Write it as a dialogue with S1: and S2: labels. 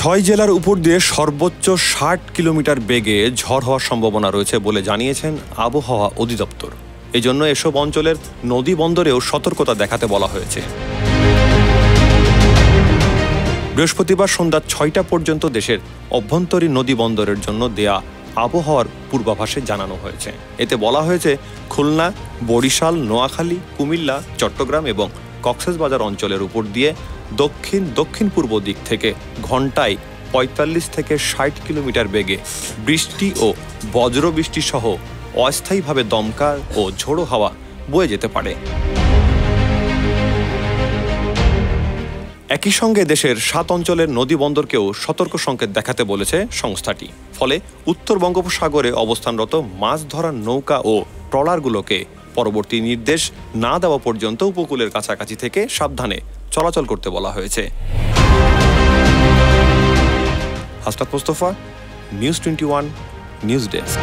S1: 6 জেলার উপর দিয়ে সর্বোচ্চ 60 কিলোমিটার বেগে ঝড় হওয়ার সম্ভাবনা রয়েছে বলে জানিয়েছেন আবহাওয়া অধিদপ্তর। এজন্য এসব অঞ্চলের নদী বন্দরেও সতর্কতা দেখাতে বলা হয়েছে। বৃহস্পতিবার সন্ধ্যা 6টা পর্যন্ত দেশের অভ্যন্তরীণ নদী বন্দরের জন্য দেয়া আবহাওয়ার পূর্বাভাসে জানানো হয়েছে। এতে বলা হয়েছে, খুলনা, বরিশাল, নোয়াখালী, কুমিল্লা, চট্টগ্রাম এবং কক্সবাজার অঞ্চলের উপর দিয়ে দক্ষিণ পূর্ব দিক থেকে ঘন্টায় 45 থেকে 60 কিলোমিটার বেগে বৃষ্টি ও বজ্রবৃষ্টি সহ অস্থায়ীভাবে দমকা ও ঝোড়ো হাওয়া বয়ে যেতে পারে। একই সঙ্গে দেশের 7 অঞ্চলের নদী বন্দরকেও সতর্ক সংকেত দেখাতে বলেছে সংস্থাটি। ফলে উত্তর বঙ্গোপসাগরে অবস্থানরত মাছ ধরার নৌকা ও ট্রলারগুলোকে পরবর্তী নির্দেশ না দেওয়া পর্যন্ত উপকূলের কাছাকাছি থেকে সাবধানে চলাচল করতে বলা হয়েছে। Hasnat Mostafa, news 21 news desk.